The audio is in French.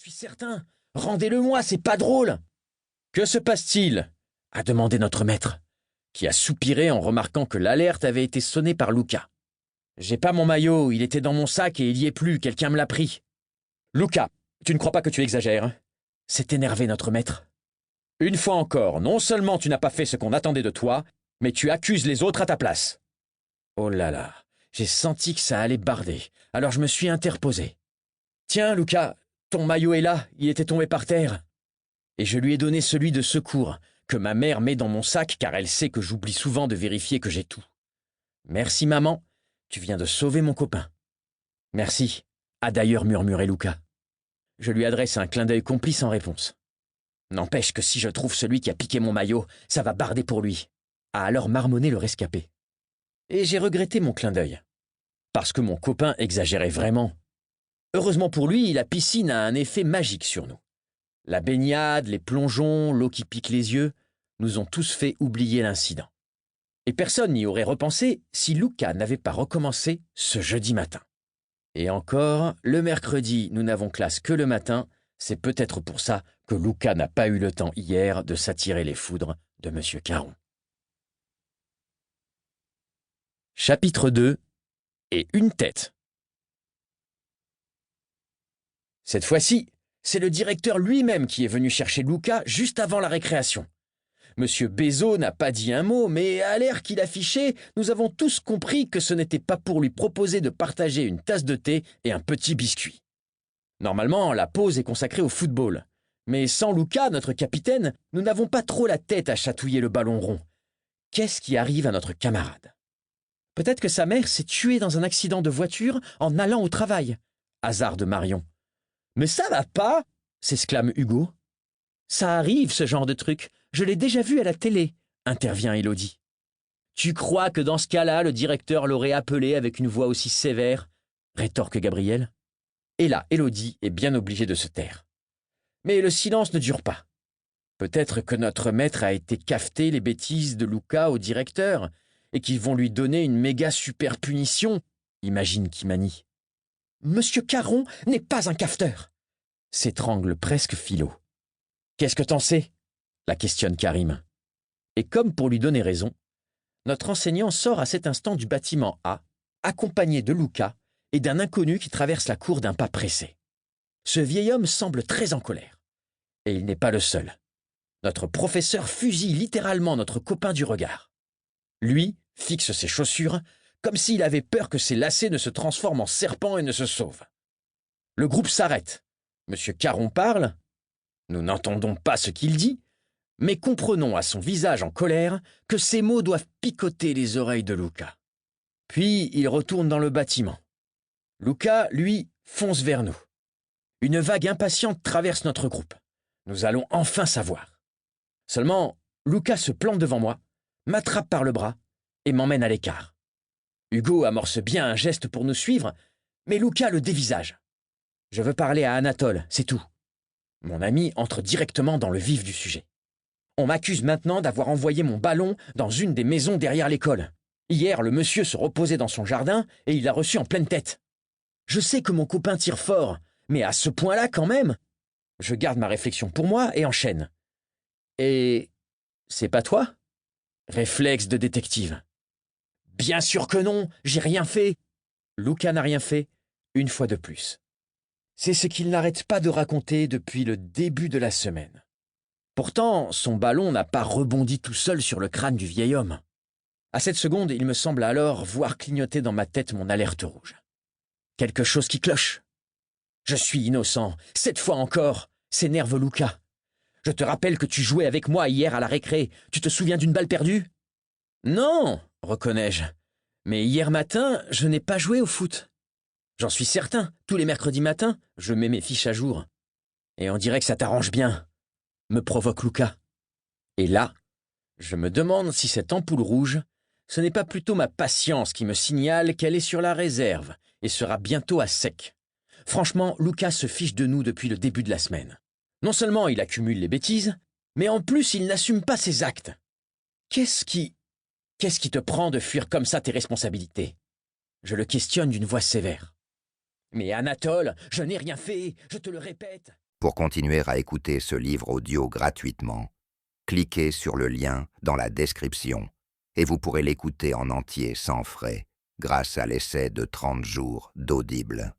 suis certain. Rendez-le-moi, c'est pas drôle. Que se passe-t-il? A demandé notre maître, qui a soupiré en remarquant que l'alerte avait été sonnée par Lucas. J'ai pas mon maillot, il était dans mon sac et il y est plus, quelqu'un me l'a pris. Lucas, tu ne crois pas que tu exagères, hein? S'est énervé notre maître. Une fois encore, non seulement tu n'as pas fait ce qu'on attendait de toi, mais tu accuses les autres à ta place. Oh là là, j'ai senti que ça allait barder, alors je me suis interposé. Tiens, Lucas, ton maillot est là, il était tombé par terre. Et je lui ai donné celui de secours, que ma mère met dans mon sac car elle sait que j'oublie souvent de vérifier que j'ai tout. Merci maman, tu viens de sauver mon copain. Merci, a d'ailleurs murmuré Lucas. Je lui adresse un clin d'œil complice en réponse. N'empêche que si je trouve celui qui a piqué mon maillot, ça va barder pour lui, a alors marmonné le rescapé. Et j'ai regretté mon clin d'œil, parce que mon copain exagérait vraiment. Heureusement pour lui, la piscine a un effet magique sur nous. La baignade, les plongeons, l'eau qui pique les yeux, nous ont tous fait oublier l'incident. Et personne n'y aurait repensé si Lucas n'avait pas recommencé ce jeudi matin. Et encore, le mercredi, nous n'avons classe que le matin, c'est peut-être pour ça que Lucas n'a pas eu le temps hier de s'attirer les foudres de M. Caron. Chapitre 2. Et une tête. Cette fois-ci, c'est le directeur lui-même qui est venu chercher Lucas juste avant la récréation. Monsieur Bézot n'a pas dit un mot, mais à l'air qu'il affichait, nous avons tous compris que ce n'était pas pour lui proposer de partager une tasse de thé et un petit biscuit. Normalement, la pause est consacrée au football. Mais sans Lucas, notre capitaine, nous n'avons pas trop la tête à chatouiller le ballon rond. Qu'est-ce qui arrive à notre camarade? Peut-être que sa mère s'est tuée dans un accident de voiture en allant au travail. Hasarde Marion. Mais ça va pas, s'exclame Hugo. Ça arrive, ce genre de truc. Je l'ai déjà vu à la télé, intervient Élodie. Tu crois que dans ce cas-là, le directeur l'aurait appelé avec une voix aussi sévère? Rétorque Gabriel. Et là, Élodie est bien obligée de se taire. Mais le silence ne dure pas. Peut-être que notre maître a été cafeter les bêtises de Lucas au directeur et qu'ils vont lui donner une méga super punition, imagine Kimani. Monsieur Caron n'est pas un cafeteur, s'étrangle presque Philo. Qu'est-ce que t'en sais? La questionne Karim. Et comme pour lui donner raison, notre enseignant sort à cet instant du bâtiment A, accompagné de Lucas et d'un inconnu qui traverse la cour d'un pas pressé. Ce vieil homme semble très en colère. Et il n'est pas le seul. Notre professeur fusille littéralement notre copain du regard. Lui fixe ses chaussures comme s'il avait peur que ses lacets ne se transforment en serpents et ne se sauvent. Le groupe s'arrête. Monsieur Caron parle. Nous n'entendons pas ce qu'il dit, mais comprenons à son visage en colère que ces mots doivent picoter les oreilles de Lucas. Puis il retourne dans le bâtiment. Lucas, lui, fonce vers nous. Une vague impatiente traverse notre groupe. Nous allons enfin savoir. Seulement, Lucas se plante devant moi, m'attrape par le bras et m'emmène à l'écart. Hugo amorce bien un geste pour nous suivre, mais Lucas le dévisage. Je veux parler à Anatole, c'est tout. Mon ami entre directement dans le vif du sujet. On m'accuse maintenant d'avoir envoyé mon ballon dans une des maisons derrière l'école. Hier, le monsieur se reposait dans son jardin et il l'a reçu en pleine tête. Je sais que mon copain tire fort, mais à ce point-là quand même. Je garde ma réflexion pour moi et enchaîne. Et c'est pas toi? Réflexe de détective. Bien sûr que non, j'ai rien fait. Lucas n'a rien fait, une fois de plus. C'est ce qu'il n'arrête pas de raconter depuis le début de la semaine. Pourtant, son ballon n'a pas rebondi tout seul sur le crâne du vieil homme. À cette seconde, il me semble alors voir clignoter dans ma tête mon alerte rouge. Quelque chose qui cloche. Je suis innocent, cette fois encore, s'énerve Lucas. Je te rappelle que tu jouais avec moi hier à la récré. Tu te souviens d'une balle perdue? Non, reconnais-je. Mais hier matin, je n'ai pas joué au foot. J'en suis certain, tous les mercredis matins, je mets mes fiches à jour. Et on dirait que ça t'arrange bien, me provoque Lucas. Et là, je me demande si cette ampoule rouge, ce n'est pas plutôt ma patience qui me signale qu'elle est sur la réserve et sera bientôt à sec. Franchement, Lucas se fiche de nous depuis le début de la semaine. Non seulement il accumule les bêtises, mais en plus il n'assume pas ses actes. Qu'est-ce qui te prend de fuir comme ça tes responsabilités? Je le questionne d'une voix sévère. Mais Anatole, je n'ai rien fait, je te le répète. Pour continuer à écouter ce livre audio gratuitement, cliquez sur le lien dans la description et vous pourrez l'écouter en entier sans frais grâce à l'essai de 30 jours d'Audible.